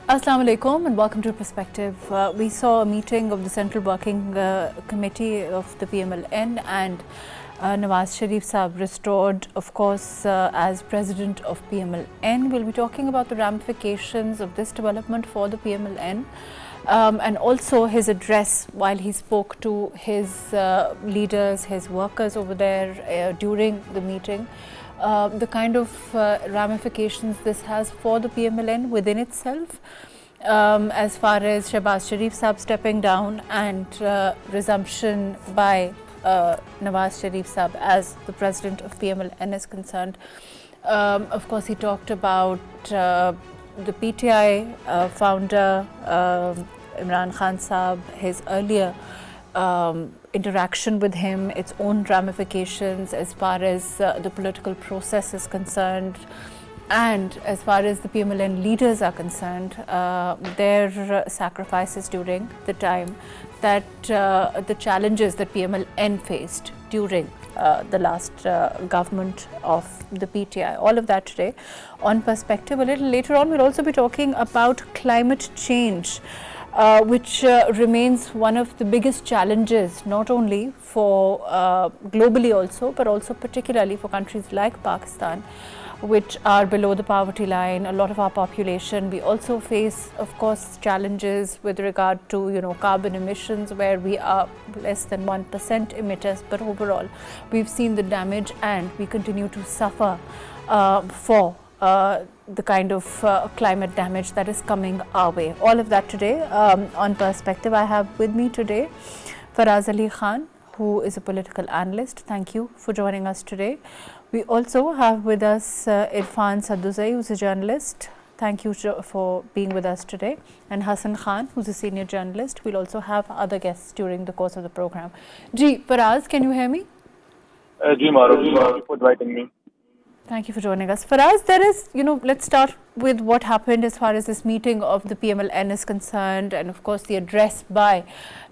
Assalamu alaikum and welcome to Perspective. We saw a meeting of the Central Working Committee of the PML N and Nawaz Sharif Saab restored, of course, as President of PML N. We'll be talking about the ramifications of this development for the PML N and also his address while he spoke to his leaders, his workers over there during the meeting. The kind of ramifications this has for the PMLN within itself, as far as Shehbaz Sharif Saab stepping down and resumption by Nawaz Sharif Saab as the President of PMLN is concerned. Of course, he talked about the PTI founder Imran Khan Saab, his earlier interaction with him, its own ramifications as far as the political process is concerned, and as far as the PMLN leaders are concerned, their sacrifices during the time that the challenges that PMLN faced during the last government of the PTI. All of that today on Perspective. A little later on, we'll also be talking about climate change, which remains one of the biggest challenges, not only for globally also, but also particularly for countries like Pakistan, which are below the poverty line. A lot of our population, we also face, of course, challenges with regard to, carbon emissions, where we are less than 1% emitters, but overall, we've seen the damage and we continue to suffer for the kind of climate damage that is coming our way. All of that today on Perspective. I have with me today Faraz Ali Khan, who is a political analyst. Thank you for joining us today. We also have with us Irfan Saduzai, who's a journalist. Thank you for being with us today. And Hassan Khan, who's a senior journalist. We'll also have other guests during the course of the program. Faraz, can you hear me? Mahrukh, thank you for inviting me. Thank you for joining us. Faraz, there is, let's start with what happened as far as this meeting of the PMLN is concerned, and of course the address by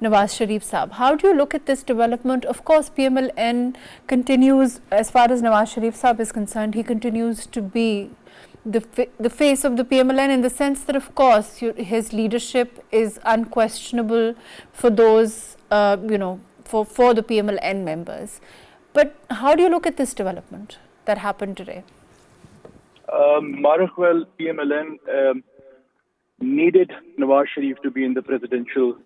Nawaz Sharif Saab. How do you look at this development? Of course, PMLN continues, as far as Nawaz Sharif Saab is concerned, he continues to be the face of the PMLN, in the sense that, of course, his leadership is unquestionable for those, for the PMLN members. But how do you look at this development that happened today? Mahrukh, PMLN needed Nawaz Sharif to be in the presidential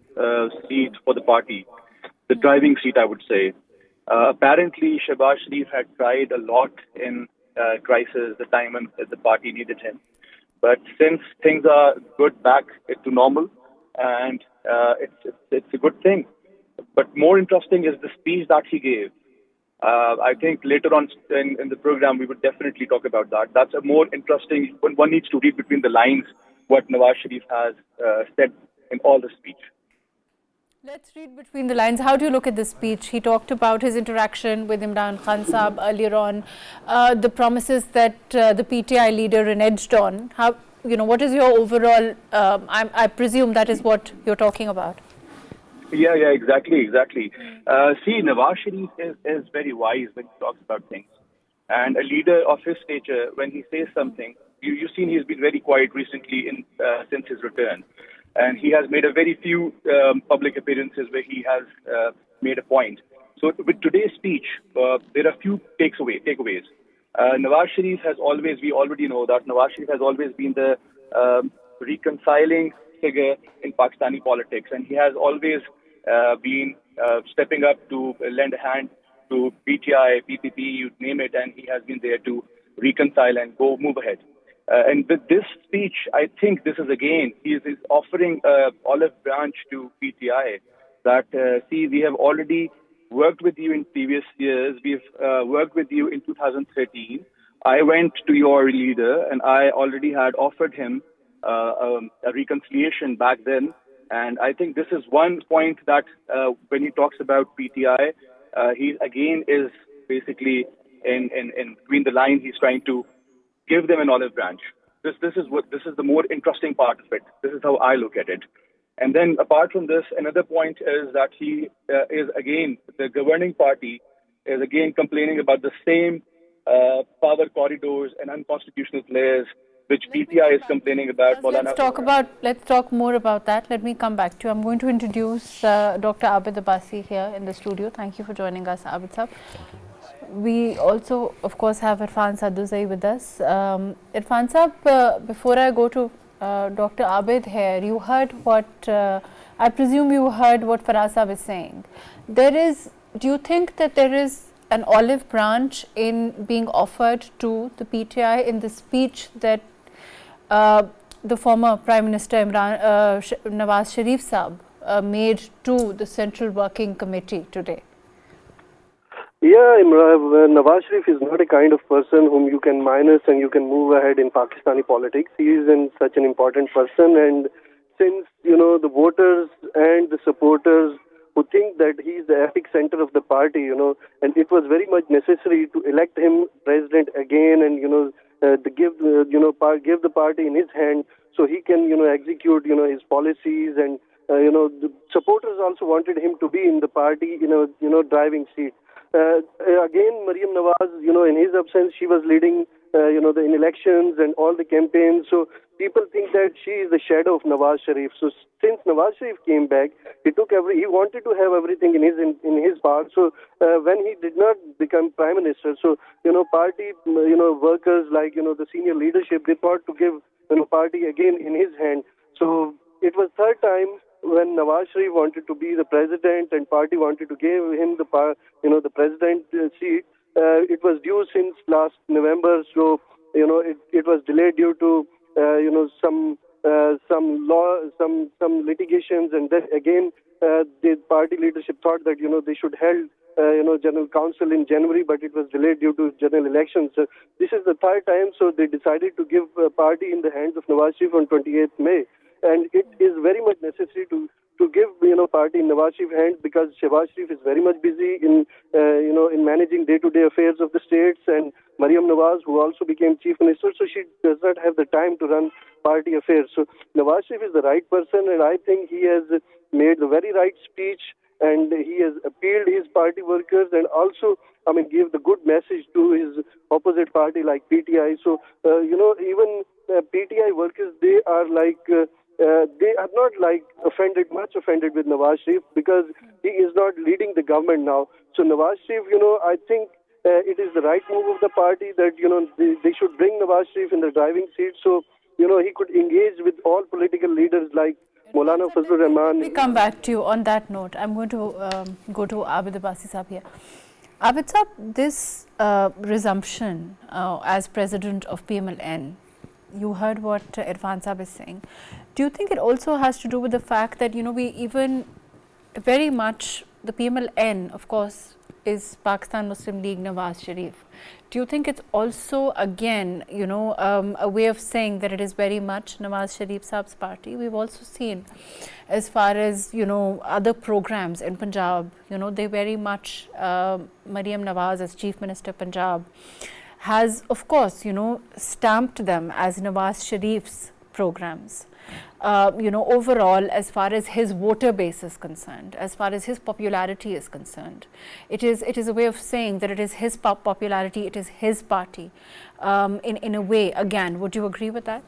seat for the party, the driving seat, I would say. Apparently, Shehbaz Sharif had tried a lot in crisis, the time when the party needed him. But since things are good back to normal, and it's a good thing. But more interesting is the speech that he gave. I think later on in the program, we would definitely talk about that. That's a more interesting, one needs to read between the lines what Nawaz Sharif has said in all the speech. Let's read between the lines. How do you look at this speech? He talked about his interaction with Imran Khan Saab earlier on, the promises that the PTI leader reneged on. How, what is your overall, I presume that is what you're talking about. Yeah, exactly. See, Nawaz Sharif is very wise when he talks about things. And a leader of his stature, when he says something, you've seen he's been very quiet recently since his return. And he has made a very few public appearances where he has made a point. So with today's speech, there are a few takeaways. Nawaz Sharif has always, we already know that Nawaz Sharif has always been the reconciling figure in Pakistani politics. And he has always been stepping up to lend a hand to PTI, PPP, you name it, and he has been there to reconcile and move ahead. And with this speech, I think this is again, he is offering an olive branch to PTI that, see, we have already worked with you in previous years. We've worked with you in 2013. I went to your leader and I already had offered him a reconciliation back then. And I think this is one point that when he talks about PTI, he again is basically in between the lines. He's trying to give them an olive branch. This is the more interesting part of it. This is how I look at it. And then apart from this, another point is that he is again, the governing party is again complaining about the same power corridors and unconstitutional players which PTI is complaining about. Let's talk more about that. Let me come back to you. I'm going to introduce Dr. Abid Abbasi here in the studio. Thank you for joining us, Abid Sahab. We also, of course, have Irfan Saduzai with us. Irfan Sahab, before I go to Dr. Abid here, you heard what, I presume you heard what Faraz Sahab is saying. Do you think that there is an olive branch in being offered to the PTI in the speech that the former Prime Minister Nawaz Sharif Sahab made to the Central Working Committee today? Yeah, Nawaz Sharif is not a kind of person whom you can minus and you can move ahead in Pakistani politics. He is such an important person, and since, the voters and the supporters who think that he is the epic center of the party, and it was very much necessary to elect him president again and, to give the party in his hand so he can, execute, his policies, and, the supporters also wanted him to be in the party, driving seat. Again, Maryam Nawaz, in his absence, she was leading, in elections and all the campaigns. So people think that she is the shadow of Nawaz Sharif. So since Nawaz Sharif came back, he wanted to have everything in his part. So when he did not become prime minister, so party, workers like the senior leadership, they thought to give party again in his hand. So it was third time when Nawaz Sharif wanted to be the president and party wanted to give him the president seat. It was due since last November, so it was delayed due to some litigations, and then again the party leadership thought that they should held general council in January, but it was delayed due to general elections. So this is the third time, so they decided to give party in the hands of Nawaz Sharif on 28th May. And it is very much necessary to give party in Nawaz Sharif's hands, because Nawaz Sharif is very much busy in managing day-to-day affairs of the states, and Maryam Nawaz, who also became chief minister, so she does not have the time to run party affairs. So Nawaz Sharif is the right person, and I think he has made the very right speech, and he has appealed his party workers, and also gave the good message to his opposite party like PTI. So even PTI workers, they are like. They are not much offended with Nawaz Sharif, because he is not leading the government now. So Nawaz Sharif, I think it is the right move of the party that, they should bring Nawaz Sharif in the driving seat so, he could engage with all political leaders like Maulana Fazlur Rahman. Let me come back to you on that note. I'm going to go to Abid Abbasi Sahab here. Abid Sahab, this resumption as president of PML N, you heard what Irfan Sahab is saying. Do you think it also has to do with the fact that, we even very much, the PML N, of course, is Pakistan Muslim League Nawaz Sharif. Do you think it's also, again, a way of saying that it is very much Nawaz Sharif Sahab's party? We've also seen, as far as, other programs in Punjab, they very much, Maryam Nawaz as Chief Minister Punjab, has, of course, stamped them as Nawaz Sharif's programs. Overall, as far as his voter base is concerned, as far as his popularity is concerned, it is a way of saying that it is his popularity, it is his party. In a way, again, would you agree with that?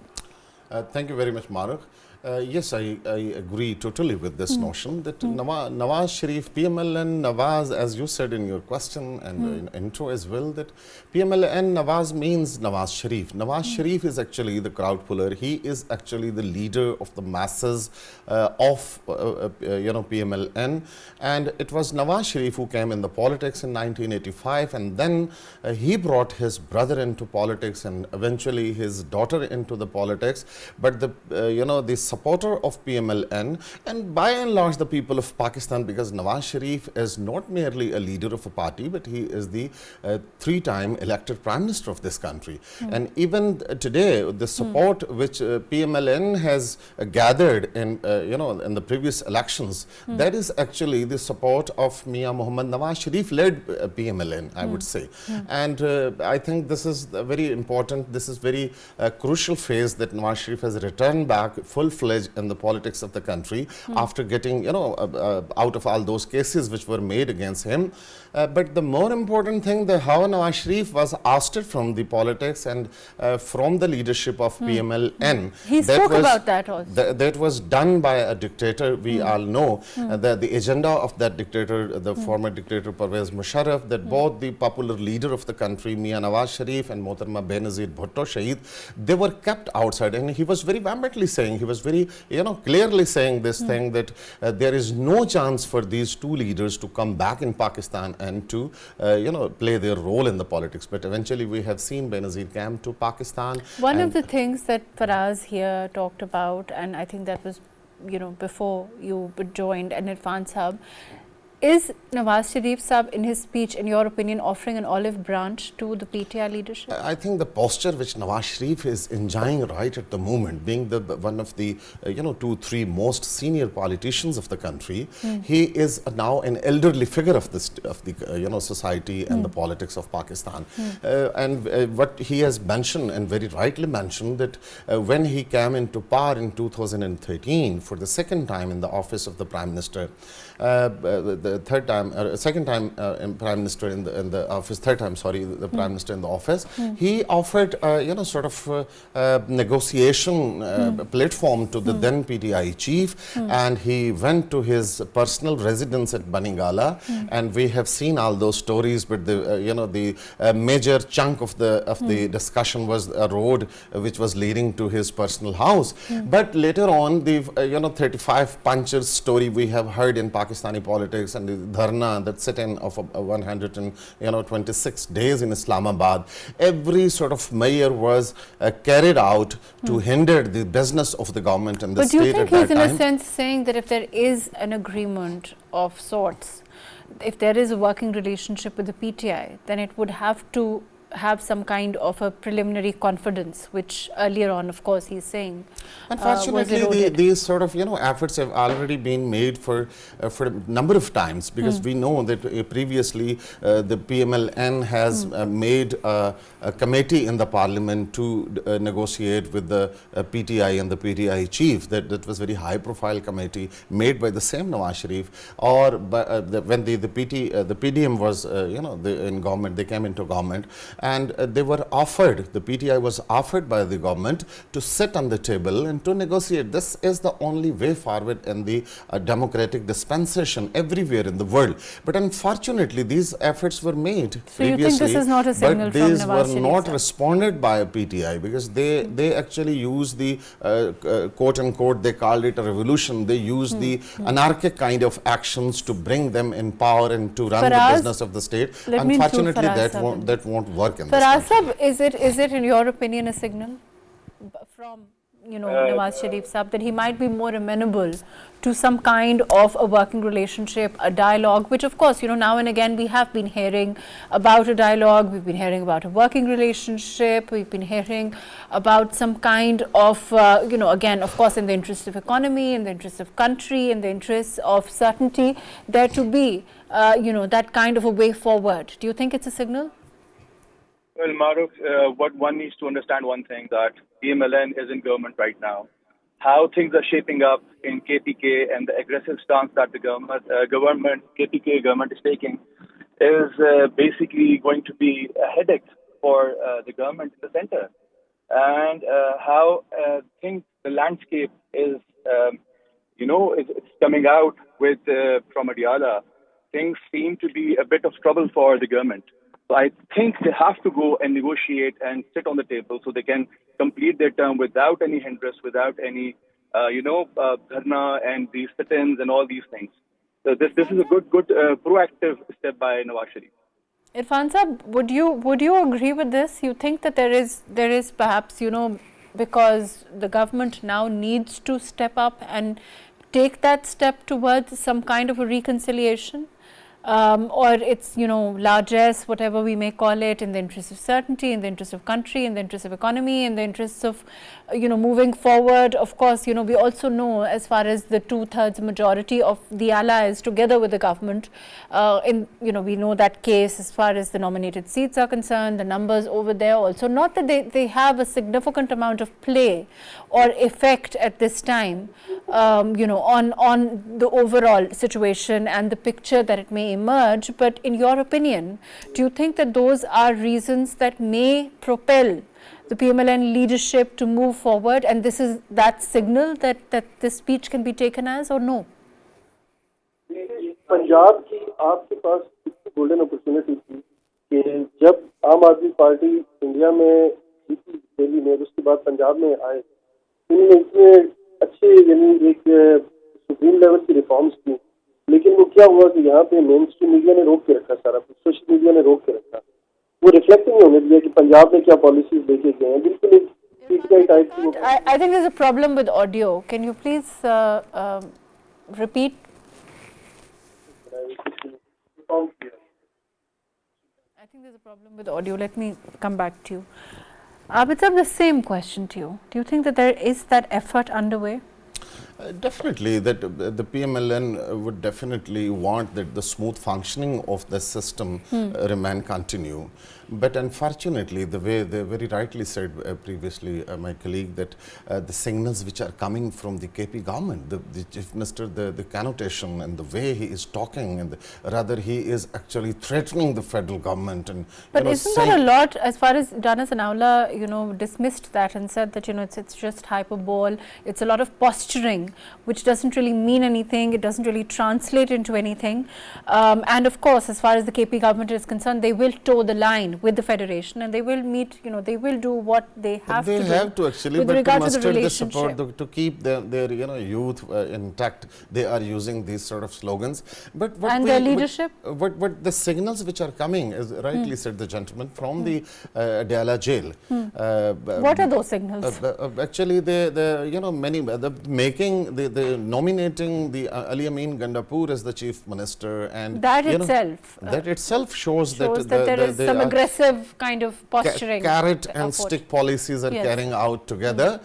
Thank you very much, Mahrukh. Yes, I agree totally with this notion that Nawaz Sharif, PML N, Nawaz, as you said in your question and in intro as well, that PML N, Nawaz means Nawaz Sharif. Nawaz Sharif is actually the crowd puller. He is actually the leader of the masses of PML N, and it was Nawaz Sharif who came in the politics in 1985, and then he brought his brother into politics and eventually his daughter into the politics. But the supporter of PML N, and by and large the people of Pakistan, because Nawaz Sharif is not merely a leader of a party, but he is the three-time elected Prime Minister of this country. And even today, the support which PML N has gathered in in the previous elections, that is actually the support of Mia Muhammad Nawaz Sharif led PML N, I would say. And I think this is very important, this is very crucial phase that Nawaz Sharif has returned back full-fledged full-fledged in the politics of the country after getting, out of all those cases which were made against him. But the more important thing, how Nawaz Sharif was ousted from the politics and from the leadership of PML N. He spoke about that also. That was done by a dictator. We all know that the agenda of that dictator, the former dictator Pervez Musharraf, that both the popular leader of the country, Mia Nawaz Sharif and Mohtarma Benazir Bhutto Shahid, they were kept outside. And he was very vehemently saying, he was very, clearly saying this thing that there is no chance for these two leaders to come back in Pakistan and to, play their role in the politics. But eventually we have seen Benazir came to Pakistan. One of the things that Faraz here talked about, and I think that was, before you joined, and Irfan Sahab, is Nawaz Sharif Sahab in his speech, in your opinion, offering an olive branch to the PTI leadership? I think the posture which Nawaz Sharif is enjoying right at the moment, being one of the 2-3 most senior politicians of the country, he is now an elderly figure of the society and the politics of Pakistan. And what he has mentioned, and very rightly mentioned, that when he came into power in 2013 for the second time in the office of the Prime Minister, second time Prime Minister in the office, third time, sorry, the Prime Minister in the office, he offered, negotiation platform to the then PTI chief, and he went to his personal residence at Banigala, and we have seen all those stories. But the major chunk of the discussion was a road which was leading to his personal house. But later on, the 35 punchers story we have heard in Pakistani politics, and the dharna, that sit-in of 126 days in Islamabad, every sort of measure was carried out to hinder the business of the government and the state at that time. But do you think he's in a sense saying that if there is an agreement of sorts, if there is a working relationship with the PTI, then it would have to have some kind of a preliminary confidence, which earlier on, of course, he's saying unfortunately these sort of efforts have already been made for a number of times, because we know that previously the PML N has made a committee in the parliament to negotiate with the PTI and the PTI chief. That was very high profile committee made by the same Nawaz Sharif, or when the PDM was in government, they came into government, and they were offered, the PTI was offered by the government to sit on the table and to negotiate. This is the only way forward in the democratic dispensation everywhere in the world. But unfortunately, these efforts were made previously. You think this is not a signal but these were not responded by a PTI, because they actually used the quote unquote, they called it a revolution. They used the anarchic kind of actions to bring them in power and to run the business of the state. Unfortunately, that won't work in this country. Is it in your opinion a signal from Nawaz Sharif Sahab that he might be more amenable to some kind of a working relationship, a dialogue, which of course, now and again we have been hearing about a dialogue, we've been hearing about a working relationship, we've been hearing about some kind of, again, of course, in the interest of economy, in the interest of country, in the interest of certainty, there to be, that kind of a way forward. Do you think it's a signal? Well, Mahrukh, what one needs to understand one thing, that PMLN is in government right now. How things are shaping up in KPK and the aggressive stance that the KPK government is taking is basically going to be a headache for the government in the center. And how the landscape is, it's coming out with from Adiala, things seem to be a bit of trouble for the government. So I think they have to go and negotiate and sit on the table so they can complete their term without any hindrance, without any, dharna and these sit-ins and all these things. So this is a good proactive step by Nawaz Sharif. Irfan Sahab, would you agree with this? You think that there is perhaps, because the government now needs to step up and take that step towards some kind of a reconciliation? Or it's, largesse, whatever we may call it, in the interest of certainty, in the interest of country, in the interest of economy, in the interest of, moving forward, of course, we also know, as far as the 2/3 majority of the allies together with the government, we know that case as far as the nominated seats are concerned, the numbers over there also, not that they have a significant amount of play or effect at this time, on the overall situation and the picture that it may emerge. But in your opinion, do you think that those are reasons that may propel the PMLN leadership to move forward, and this is that signal that this speech can be taken as, or no? Punjab की आपके पास golden opportunity थी कि जब आम आदमी party India में जीती दिल्ली में, उसके बाद पंजाब में आए, उन्होंने इतने अच्छे यानी एक सुप्रीम लेवल की रिफॉर्म्स की, लेकिन वो क्या हुआ कि यहाँ पे मेन स्ट्रीम मीडिया ने रोक के रखा, सारा कुछ सोशल मीडिया ने रोक के रखा, वो रिफ्लेक्ट नहीं होने दिया कि पंजाब में क्या पॉलिसीज लेके गए हैं, बिल्कुल एक पीटीआई टाइप की। I think there's a problem with audio. Can you please repeat? I think there's a problem with audio. Let me come back to you. Abid, the same question to you. Do you think that there is that effort underway? Definitely, that the PMLN would definitely want that the smooth functioning of the system remain continue. But unfortunately, the way they very rightly said previously, my colleague, that the signals which are coming from the KP government, the Chief Minister, the connotation and the way he is talking, and rather he is actually threatening the federal government. And but isn't that a lot, as far as Dana Sanaula, dismissed that and said that, it's just hyperbole, it's a lot of posturing, which doesn't really mean anything, it doesn't really translate into anything. And of course, as far as the KP government is concerned, they will toe the line with the federation, and they will meet, they will do what they have to do. They have to actually, with but regard to to the muster the relationship. support, to keep their youth intact, they are using these sort of slogans. But what and their leadership? What the signals which are coming, as rightly said the gentleman, from the Diyala jail. What are those signals? Actually, nominating the Ali Amin Gandapur as the chief minister, and that itself shows that there is some aggressive kind of posturing. Carrot and stick policies are carrying out together.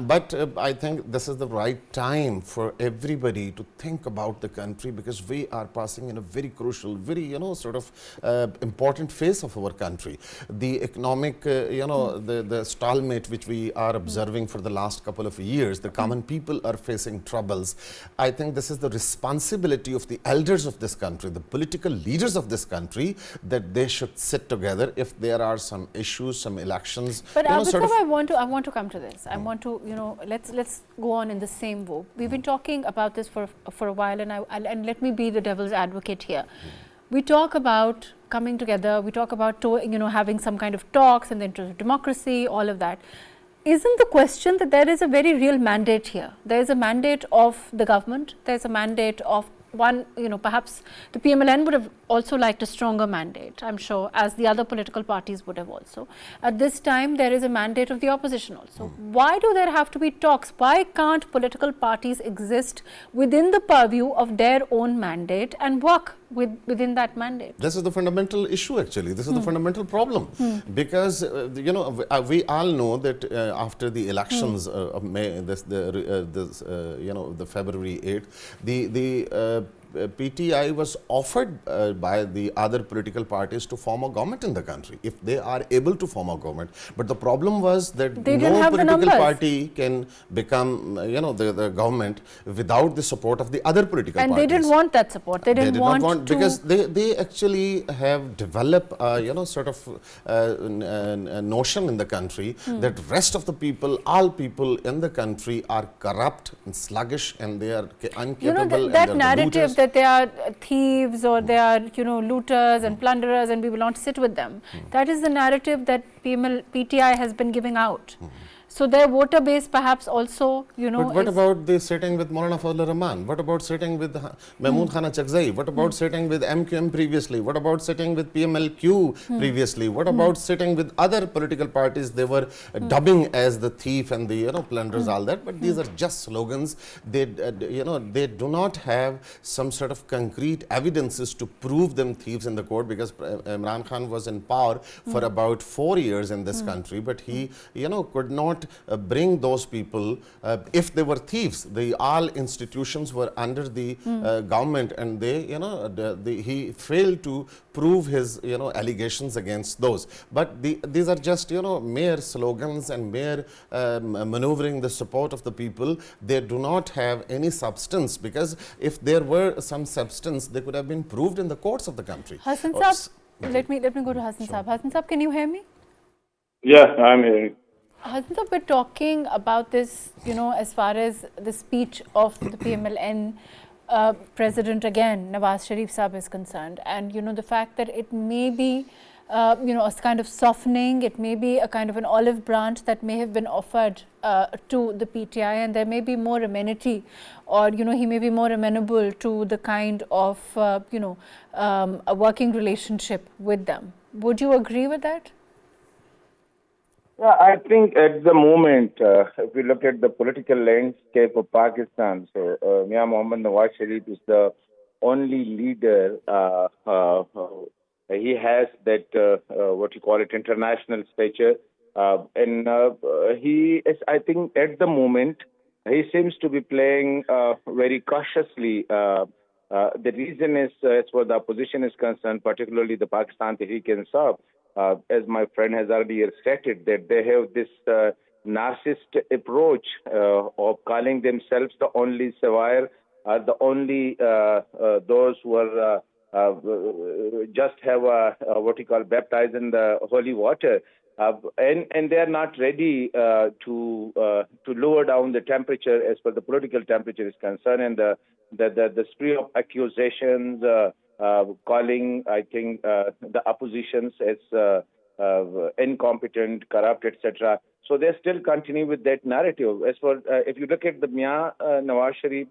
But I think this is the right time for everybody to think about the country, because we are passing in a very crucial, very important phase of our country. The economic, the stalemate which we are observing for the last couple of years, the common people are facing troubles. I think this is the responsibility of the elders of this country, the political leaders of this country, that they should sit together if there are some issues, some elections. But I want to come to this. I want to, let's go on in the same way. We've been talking about this for a while, and let me be the devil's advocate here. We talk about coming together. We talk about having some kind of talks in the interest of democracy, all of that. Isn't the question that there is a very real mandate here? There is a mandate of the government. There is a mandate of one, perhaps the PMLN would have also liked a stronger mandate, I'm sure, as the other political parties would have also. At this time, there is a mandate of the opposition also. Why do there have to be talks? Why can't political parties exist within the purview of their own mandate and work within that mandate? This is the fundamental issue, actually. This is the fundamental problem. Because, we all know that after the elections of May, the February 8th, the PTI was offered by the other political parties to form a government in the country, if they are able to form a government. But the problem was that no political party can become, the government without the support of the other political parties. And they didn't want that support. They did not want to, because they actually have developed, a notion in the country that rest of the people, all people in the country are corrupt and sluggish, and they are incapable. That narrative that they are thieves, or they are looters and plunderers, and we will not sit with them. That is the narrative that PTI has been giving out. So their voter base perhaps also, But what about the sitting with Maulana Fazlur Rahman? What about sitting with Mahmood Khana Chakzai? What about sitting with MQM previously? What about sitting with PMLQ previously? What about sitting with other political parties they were dubbing as the thief and the plunderers, all that? But these are just slogans. They they do not have some sort of concrete evidences to prove them thieves in the court, because Imran Khan was in power for about 4 years in this country, but he could not not bring those people, if they were thieves, all institutions were under the government, and they, he failed to prove his, allegations against those. But these are just, mere slogans and mere maneuvering the support of the people. They do not have any substance, because if there were some substance, they could have been proved in the courts of the country. Hassan Saab, let me go to Hassan Saab. Hassan Saab, can you hear me? Yeah, I'm hearing. Hassan Saab, we're talking about this, as far as the speech of the PML N president again, Nawaz Sharif Saab, is concerned, and the fact that it may be a kind of softening, it may be a kind of an olive branch that may have been offered to the PTI, and there may be more amenity, or he may be more amenable to the kind of a working relationship with them. Would you agree with that? Yeah, I think at the moment, if we look at the political landscape of Pakistan, so Mia Mohammad Nawaz Sharif is the only leader. He has that, what you call it, international stature. And he is, I think, at the moment, he seems to be playing very cautiously. The reason is, as far as the opposition is concerned, particularly the Pakistan Tehreek-e-Insaf, as my friend has earlier stated, that they have this narcissist approach of calling themselves the only savior, the only those who are just have what you call baptized in the holy water, and they are not ready to lower down the temperature as far the political temperature is concerned, and the spree of accusations, calling, I think, the oppositions as incompetent, corrupt, etc. So they still continue with that narrative. As for if you look at the Mia Nawaz Sharif,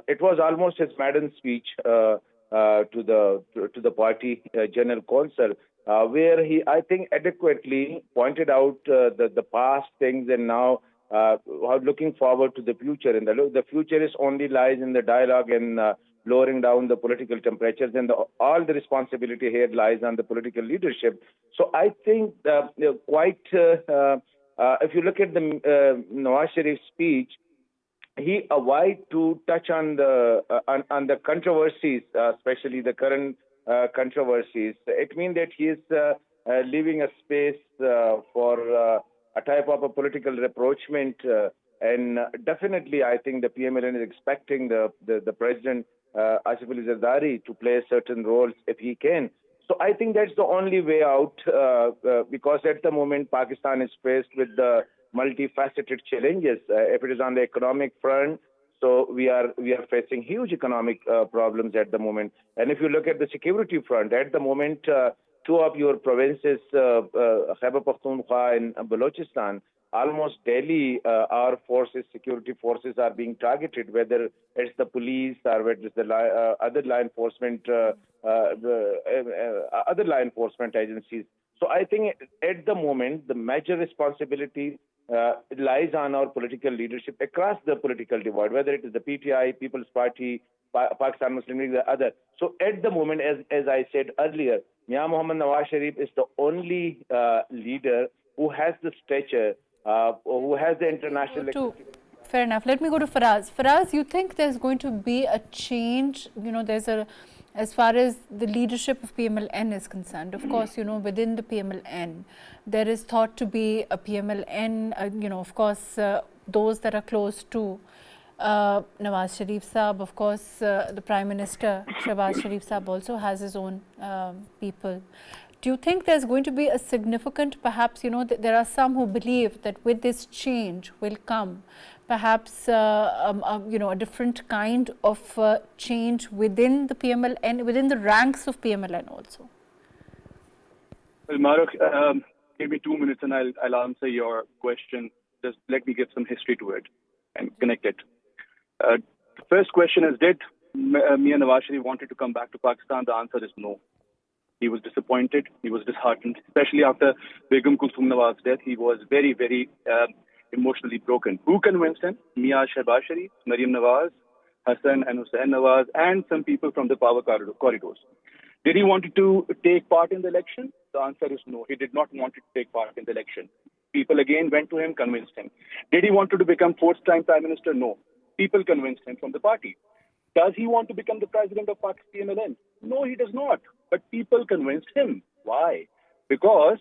it was almost his maiden speech to the party general council, where he, I think, adequately pointed out the past things, and now looking forward to the future. And the future is only lies in the dialogue and lowering down the political temperatures, and all the responsibility here lies on the political leadership. So I think quite, if you look at the Nawaz Sharif speech, he avoided to touch on the controversies, especially the current controversies. It means that he is leaving a space for a type of a political rapprochement, and definitely I think the PMLN is expecting the president Asif Ali Zardari to play certain roles if he can. So I think that's the only way out, because at the moment Pakistan is faced with the multifaceted challenges. If it is on the economic front, so we are facing huge economic problems at the moment. And if you look at the security front, at the moment, two of your provinces, Khyber Pakhtunkhwa and Balochistan, almost daily our forces, security forces, are being targeted, whether it's the police or whether it's the other law enforcement, other law enforcement agencies. So I think at the moment the major responsibility lies on our political leadership across the political divide, whether it is the PTI, People's Party, Pakistan Muslim League, the other. So at the moment, as I said earlier, Mia Mohammad Nawaz Sharif is the only leader who has the stature, who has the international... Fair enough. Let me go to Faraz. Faraz, you think there's going to be a change? There's as far as the leadership of PML N is concerned, of course, within the PML N, there is thought to be a PML N, of course, those that are close to Nawaz Sharif Saab, of course, the Prime Minister, Shahbaz Sharif Saab, also has his own people. Do you think there's going to be a significant, perhaps, there are some who believe that with this change will come perhaps a different kind of change within the PMLN, within the ranks of PMLN also? Well, Mahrukh, give me 2 minutes and I'll answer your question. Just let me give some history to it and connect it. The first question is, did Mia Nawaz Sharif wanted to come back to Pakistan? The answer is no. He was disappointed. He was disheartened, especially after Begum Kulthum Nawaz's death. He was very, very emotionally broken. Who convinced him? Mia Shahbaz Sharif, Maryam Nawaz, Hassan and Hussain Nawaz, and some people from the power corridors. Did he want to take part in the election? The answer is no. He did not want to take part in the election. People again went to him, convinced him. Did he want to become fourth time Prime Minister? No. People convinced him from the party. Does he want to become the president of Pakistan PML N? No, he does not. But people convinced him. Why? Because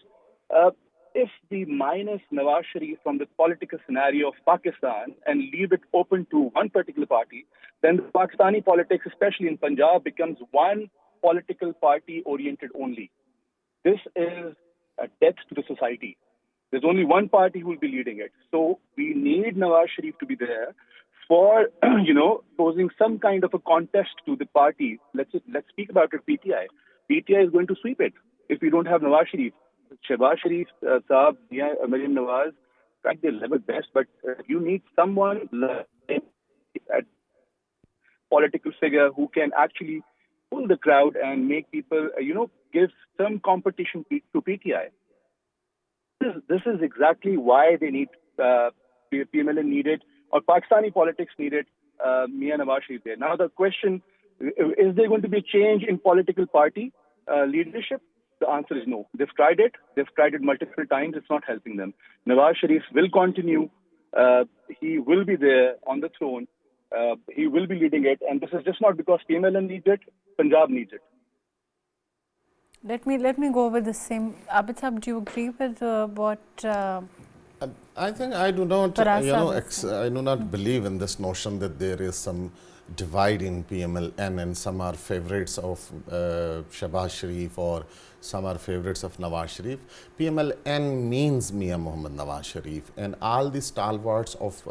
if we minus Nawaz Sharif from the political scenario of Pakistan and leave it open to one particular party, then the Pakistani politics, especially in Punjab, becomes one political party oriented only. This is a death to the society. There's only one party who will be leading it. So we need Nawaz Sharif to be there for, posing some kind of a contest to the party. Let's speak about it, PTI. PTI is going to sweep it if we don't have Nawaz Sharif. Shehbaz Sharif, Saab, Maryam Nawaz, they'll level best, but you need someone like a political figure who can actually pull the crowd and make people, give some competition to PTI. This is exactly why they need PML needed, or Pakistani politics needed Mia Nawaz Sharif there. Now the question, is there going to be a change in political party leadership? The answer is no. They've tried it. They've tried it multiple times. It's not helping them. Nawaz Sharif will continue. He will be there on the throne. He will be leading it. And this is just not because PML needs it. Punjab needs it. Let me go with the same. Abid Sahab, do you agree with what? I think I do not. I do not believe in this notion that there is some divide in PML N and some are favorites of Shehbaz Sharif or some are favorites of Nawaz Sharif. PML N means Mia Mohammad Nawaz Sharif, and all the stalwarts of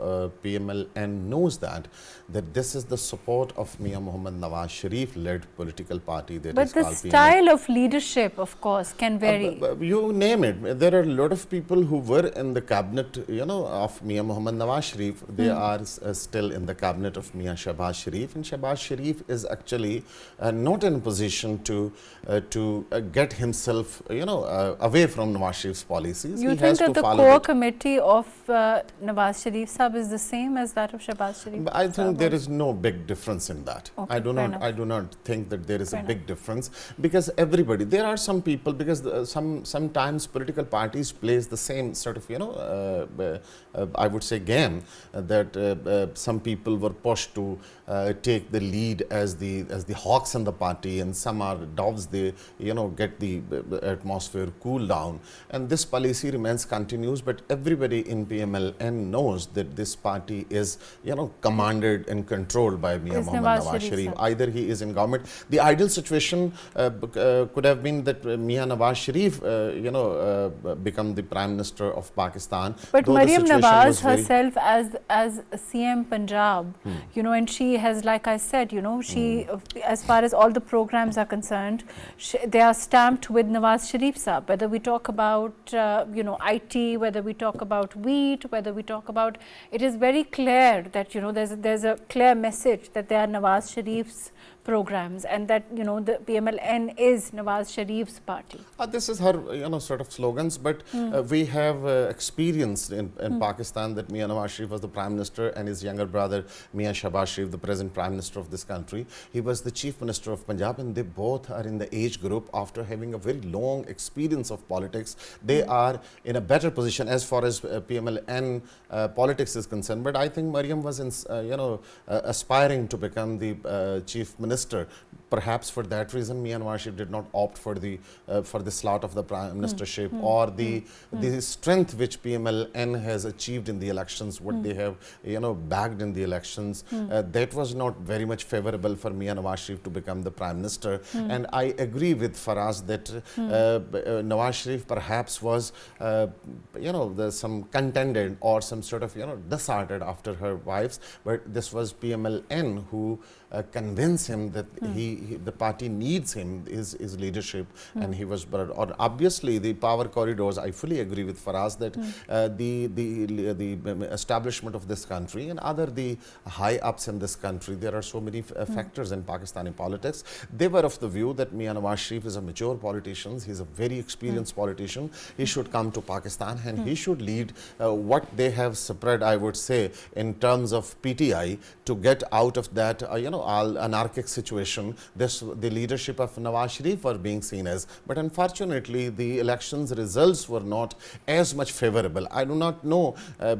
PML N knows that this is the support of Mia Mohammad Nawaz Sharif led political party that but is called the style of leadership, of course, can vary. You name it. There are a lot of people who were in the cabinet, of Mia Mohammad Nawaz Sharif. They are still in the cabinet of Mia Shehbaz Sharif, and Shehbaz Sharif is actually not in a position to get himself, away from Nawaz Sharif's policies. You think that the core committee of Nawaz Sharif Sahab is the same as that of Shehbaz Sharif? I think there is no big difference in that. Okay, I do not think that there is a big difference, because everybody, there are some people, because sometimes political parties plays the same sort of, I would say, game, that some people were pushed to take the lead as the hawks in the party, and some are doves. They get the atmosphere cool down, and this policy continues. But everybody in PML N knows that this party is commanded and controlled by Mia Mohammad Nawaz Sharif. Either he is in government. The ideal situation could have been that Mia Nawaz Sharif become the Prime Minister of Pakistan. But Maryam Nawaz herself as CM Punjab, and she has, like I said, she, as far as all the programs are concerned, they are stamped with Nawaz Sharif Sahab. Whether we talk about, IT, whether we talk about wheat, whether we talk about, it is very clear that, there's a clear message that they are Nawaz Sharif's programs, and that the PML N is Nawaz Sharif's party. This is her sort of slogans, but we have experienced in Pakistan that Mia Nawaz Sharif was the Prime Minister, and his younger brother Mia Shehbaz Sharif, the present Prime Minister of this country, he was the Chief Minister of Punjab, and they both are in the age group. After having a very long experience of politics, they are in a better position as far as PML N politics is concerned. But I think Maryam was aspiring to become the Chief Minister. Perhaps for that reason, Mia Nawaz Sharif did not opt for the slot of the Prime Ministership, or the strength which PML N has achieved in the elections, what they have bagged in the elections. That was not very much favorable for Mia Nawaz Sharif to become the Prime Minister. And I agree with Faraz that Nawaz Sharif perhaps was some contended or some sort of disheartened after her wives, but this was PML N who convinced him that the party needs him, his leadership, and he was brought on. Obviously, the power corridors, I fully agree with Faraz that the establishment of this country and the high ups in this country, there are so many factors in Pakistani politics. They were of the view that Mia Nawaz Sharif is a mature politician, he's a very experienced politician, he should come to Pakistan and he should lead what they have spread, I would say, in terms of PTI, to get out of that all anarchic situation, the leadership of Nawaz Sharif were being seen as. But unfortunately, the elections results were not as much favorable. I do not know,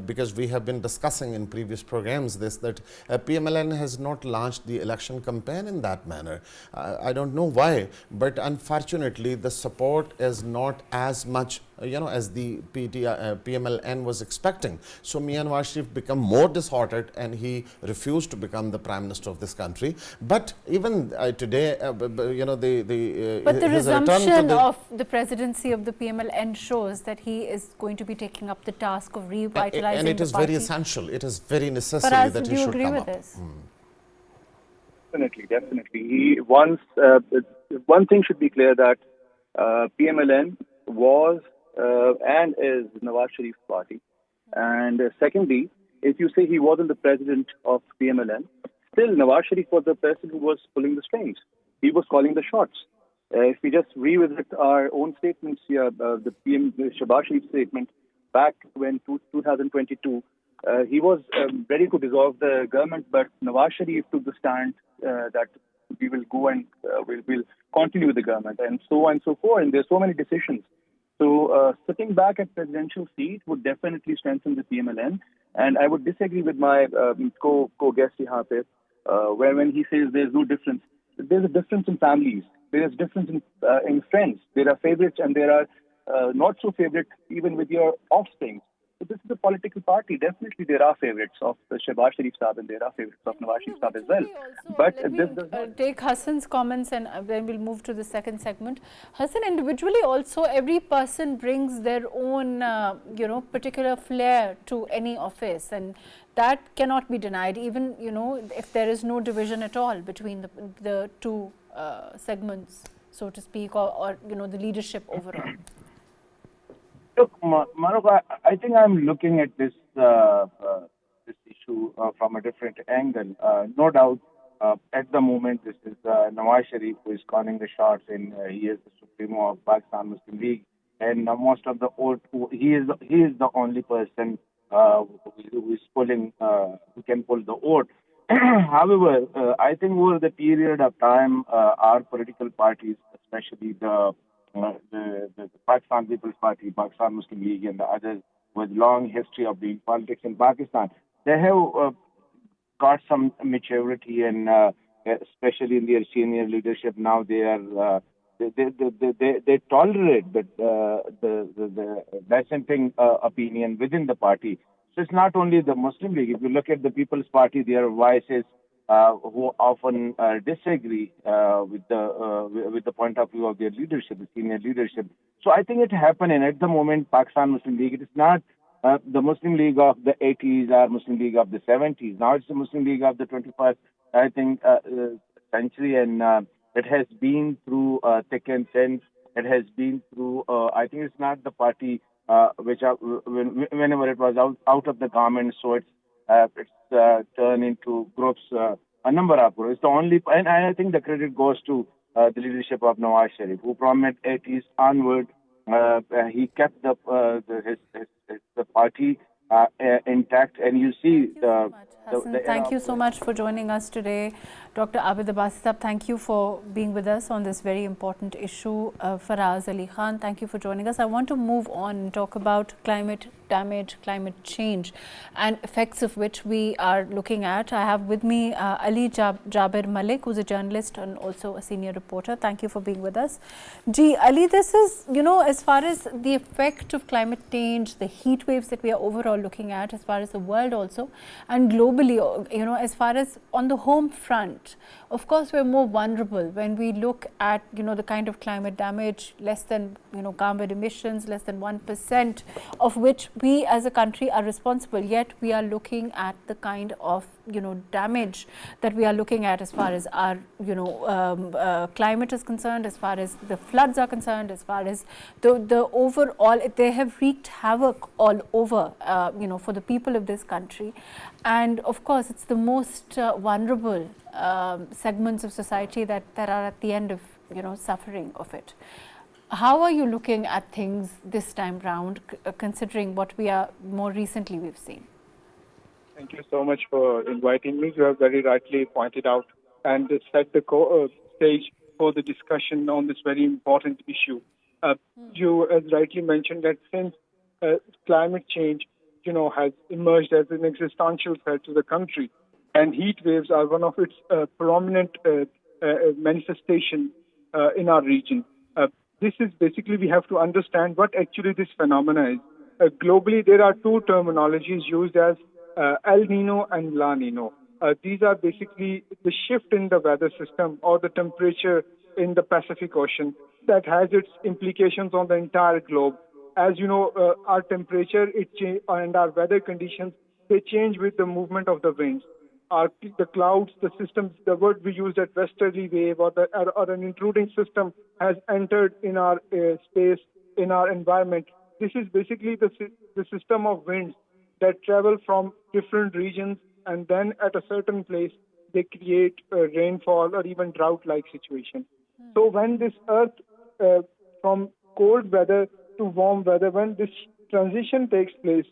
because we have been discussing in previous programs that PML N has not launched the election campaign in that manner. I don't know why, but unfortunately, the support is not as much as the PML N was expecting. So Nawaz Sharif become more disheartened and he refused to become the Prime Minister of this country. But even today, but the resumption of the presidency of the PML N shows that he is going to be taking up the task of revitalizing the party. And it is very essential. It is very necessary that he should come up. Do you agree with this? Definitely. He wants, one thing should be clear, that PMLN was and is Nawaz Sharif's party. And secondly, if you say he wasn't the president of PMLN, still Nawaz Sharif was the person who was pulling the strings. He was calling the shots. If we just revisit our own statements here, the Shahbaz Sharif statement back when 2022, he was ready to dissolve the government, but Nawaz Sharif took the stand that we will go and we'll continue with the government, and so on and so forth. And there's so many decisions. So sitting back at presidential seat would definitely strengthen the PMLN. And I would disagree with my co-guest here, where when he says there's no difference. There's a difference in families. There is difference in friends. There are favorites and there are not so favorite even with your offspring. So this is a political party. Definitely there are favorites of Shahbaz Sharif Saab and there are favorites of Nawaz Sharif Saab as well. But this does not take Hassan's comments and then we'll move to the second segment. Hassan, individually also every person brings their own particular flair to any office, and that cannot be denied, even if there is no division at all between the two segments, so to speak, or the leadership overall. Look, Mahrukh, I think I'm looking at this this issue from a different angle. No doubt, at the moment, this is Nawaz Sharif who is calling the shots, and he is the supremo of Pakistan Muslim League. And most of the vote, he is the only person who is pulling, who can pull the vote. However, I think over the period of time, our political parties, especially the Pakistan People's Party, Pakistan Muslim League, and the others with long history of doing politics in Pakistan, they have got some maturity, and especially in their senior leadership now, they are they tolerate the dissenting opinion within the party. So it's not only the Muslim League. If you look at the People's Party, there are voices who often disagree with the point of view of their leadership, the senior leadership. So I think it happening at the moment. Pakistan Muslim League, it is not the Muslim League of the 80s or Muslim League of the 70s. Now it's the Muslim League of the 21st, I think, century, and it has been through thick and thin. It has been through. I think it's not the party which whenever it was out of the government, so it's turned into groups, a number of groups. It's the only, and I think the credit goes to the leadership of Nawaz Sharif, who from the 80s onward, he kept the party intact, and you see Thank you so much for joining us today. Dr. Abid Abbasi Sahab, thank you for being with us on this very important issue. Faraz Ali Khan, thank you for joining us. I want to move on and talk about climate damage, climate change, and effects of which we are looking at. I have with me Jabber Malik, who's a journalist and also a senior reporter. Thank you for being with us. Ali, this is, as far as the effect of climate change, the heat waves that we are overall looking at, as far as the world also, and globally, as far as on the home front, of course, we're more vulnerable when we look at, the kind of climate damage, less than, carbon emissions, less than 1% of which we as a country are responsible, yet we are looking at the kind of, damage that we are looking at as far as our, climate is concerned, as far as the floods are concerned, as far as the overall, they have wreaked havoc all over, for the people of this country. And of course, it's the most vulnerable segments of society that are at the end of, suffering of it. How are you looking at things this time round, considering what we are more recently we've seen? Thank you so much for inviting me. You have very rightly pointed out and set the stage for the discussion on this very important issue. You, as rightly mentioned, that since climate change, has emerged as an existential threat to the country, and heat waves are one of its prominent manifestations in our region. This is basically, we have to understand what actually this phenomena is. Globally, there are two terminologies used as El Nino and La Nino. These are basically the shift in the weather system or the temperature in the Pacific Ocean that has its implications on the entire globe. As you know, our temperature and our weather conditions, they change with the movement of the winds. The clouds, the systems, the word we used at westerly wave or an intruding system has entered in our space, in our environment. This is basically the system of winds that travel from different regions, and then at a certain place, they create rainfall or even drought-like situation. So when this earth from cold weather to warm weather, when this transition takes place,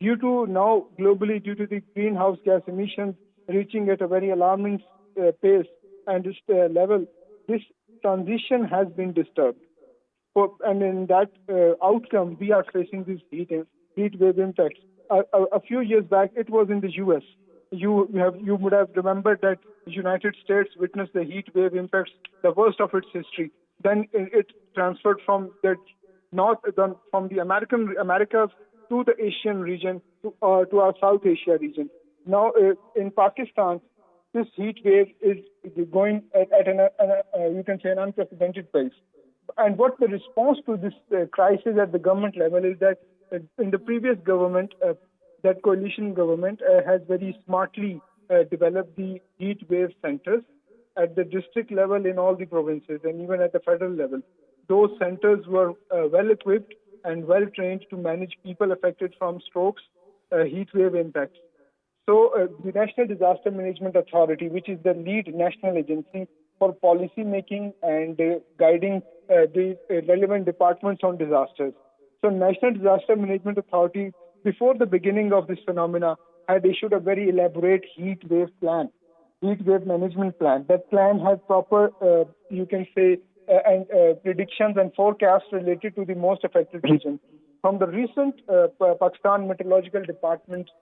due to now globally, due to the greenhouse gas emissions reaching at a very alarming pace and this level, this transition has been disturbed. And in that outcome, we are facing these heat wave impacts. A few years back, it was in the U.S. You would have remembered that the United States witnessed the heat wave impacts, the worst of its history. Then it transferred from from the Americas to the Asian region to our South Asia region. Now in Pakistan, this heat wave is going at you can say an unprecedented pace. And what the response to this crisis at the government level is that in the previous government, that coalition government has very smartly developed the heat wave centers at the district level in all the provinces and even at the federal level. Those centers were well equipped and well trained to manage people affected from strokes, heat wave impacts. So the National Disaster Management Authority, which is the lead national agency for policy making and guiding the relevant departments on disasters. So National Disaster Management Authority, before the beginning of this phenomena, had issued a very elaborate heat wave plan, heat wave management plan. That plan had proper, you can say, predictions and forecasts related to the most affected regions. From the recent Pakistan Meteorological Department's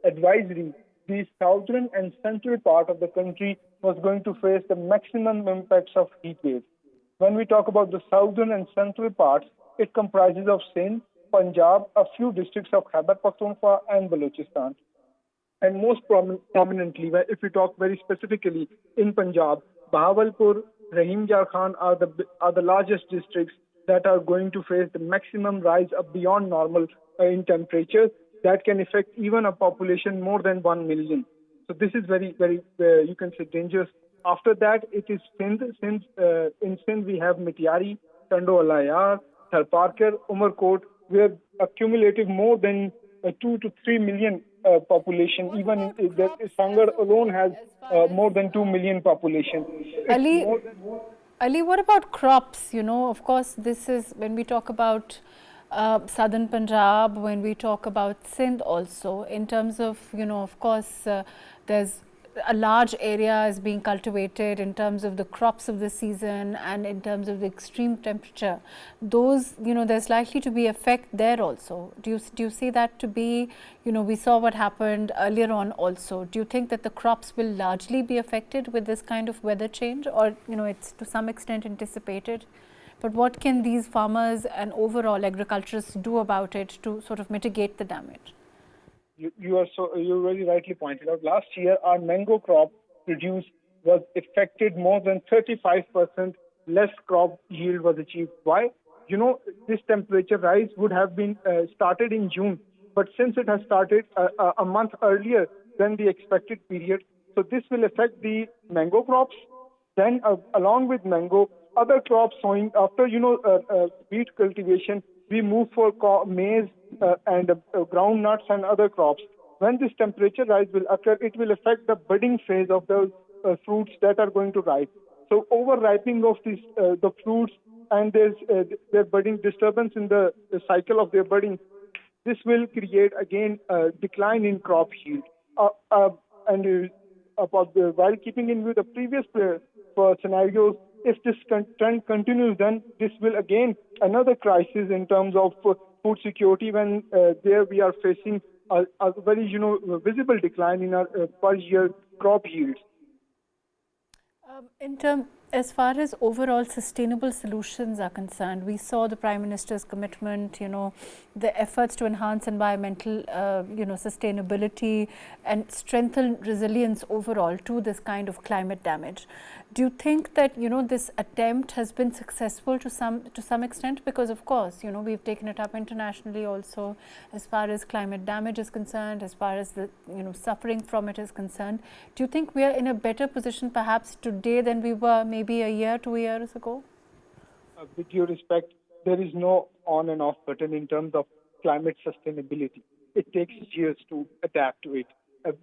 advisory, the southern and central part of the country was going to face the maximum impacts of heat waves. When we talk about the southern and central parts, it comprises of Sindh, Punjab, a few districts of Khyber Pakhtunkhwa and Balochistan. And most prominently, if we talk very specifically, in Punjab, Bahawalpur, Rahim Jar Khan are the largest districts that are going to face the maximum rise beyond normal in temperature that can affect even a population more than 1 million. So this is very, very, you can say, dangerous. After that, it is Sindh. In Sindh, we have Mitiari, Tando Alayar, Tharparkar, Umarkot, where accumulative more than 2 to 3 million population. Even Sangar alone has more than 2 million population. Ali, what about crops? Of course, this is when we talk about southern Punjab, when we talk about Sindh also, in terms of, of course, there's a large area is being cultivated in terms of the crops of the season and in terms of the extreme temperature. Those, there's likely to be effect there also. Do you see that to be, we saw what happened earlier on also. Do you think that the crops will largely be affected with this kind of weather change, or, it's to some extent anticipated? But what can these farmers and overall agriculturists do about it to sort of mitigate the damage? You very rightly pointed out. Last year, our mango crop produced was affected. More than 35% less crop yield was achieved. Why? This temperature rise would have been started in June, but since it has started a month earlier than the expected period, so this will affect the mango crops. Then, along with mango, other crops sowing after wheat cultivation, we move for maize and groundnuts and other crops. When this temperature rise will occur, it will affect the budding phase of the fruits that are going to ripe. So over-ripening of the fruits and there's their budding disturbance in the cycle of their budding, this will create again a decline in crop yield. And while keeping in view the previous scenarios, if this trend continues, then this will again another crisis in terms of food security, when there we are facing a very visible decline in our per year crop yields. As far as overall sustainable solutions are concerned, we saw the Prime Minister's commitment, the efforts to enhance environmental, sustainability and strengthen resilience overall to this kind of climate damage. Do you think that, this attempt has been successful to some extent? Because of course, we've taken it up internationally also as far as climate damage is concerned, as far as the, suffering from it is concerned. Do you think we are in a better position perhaps today than we were maybe a year, 2 years ago? With due respect, there is no on and off button in terms of climate sustainability. It takes years to adapt to it.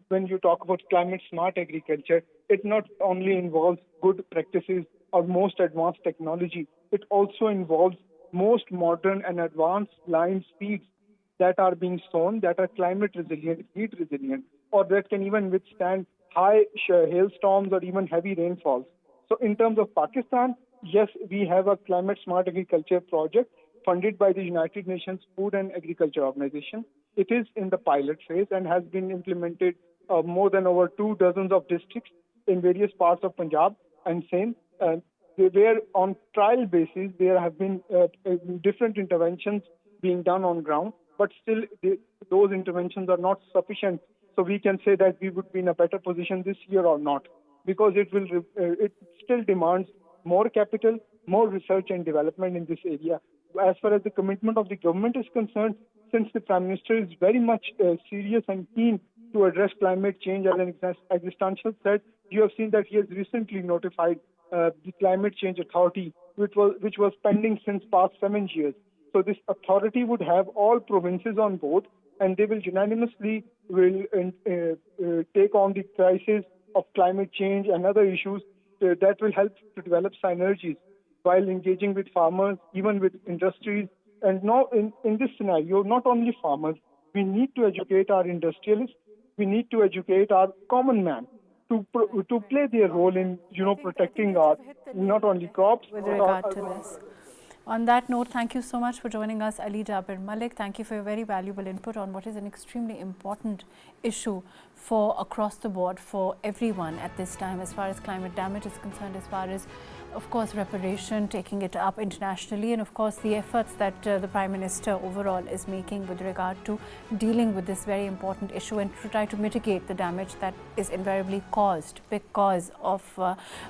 When you talk about climate smart agriculture, it not only involves good practices or most advanced technology, it also involves most modern and advanced line speeds that are being sown, that are climate resilient, heat resilient, or that can even withstand high hailstorms or even heavy rainfalls. So in terms of Pakistan, yes, we have a climate smart agriculture project funded by the United Nations Food and Agriculture Organization. It is in the pilot phase and has been implemented more than over 24 of districts in various parts of Punjab and Sindh. Where on trial basis, there have been different interventions being done on ground, but still those interventions are not sufficient. So we can say that we would be in a better position this year or not, because it still demands more capital, more research and development in this area. As far as the commitment of the government is concerned, since the Prime Minister is very much serious and keen to address climate change as an existential threat, you have seen that he has recently notified the Climate Change Authority, which was pending since past 7 years. So this authority would have all provinces on board, and they will unanimously take on the crisis of climate change and other issues that will help to develop synergies while engaging with farmers, even with industries. And now in this scenario, not only farmers, we need to educate our industrialists, we need to educate our common man to play their role in protecting our not only crops with regard to this. On that note, thank you so much for joining us, Ali Jabber Malik. Thank you for your very valuable input on what is an extremely important issue for across the board for everyone at this time, as far as climate damage is concerned, as far as, of course, reparation, taking it up internationally, and of course the efforts that the Prime Minister overall is making with regard to dealing with this very important issue and to try to mitigate the damage that is invariably caused because of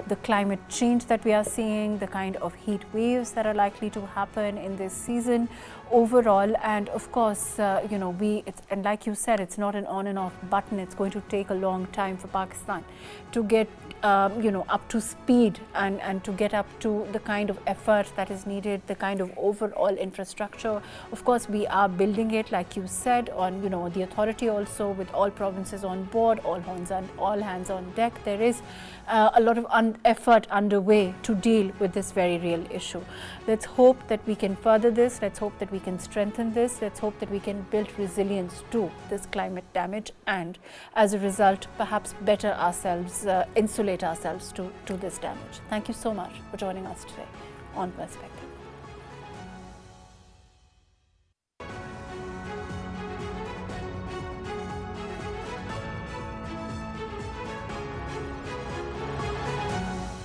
the climate change that we are seeing, the kind of heat waves that are likely to happen in this season overall. And of course, and like you said, it's not an on and off button. It's going to take a long time for Pakistan to get up to speed and to get up to the kind of effort that is needed, the kind of overall infrastructure. Of course, we are building it, like you said, on the authority also, with all provinces on board, all hands on deck. There is a lot of effort underway to deal with this very real issue. Let's hope that we can further this. Let's hope that we can strengthen this. Let's hope that we can build resilience to this climate damage, and as a result, perhaps better ourselves, insulate ourselves to this damage. Thank you so much for joining us today on Perspective.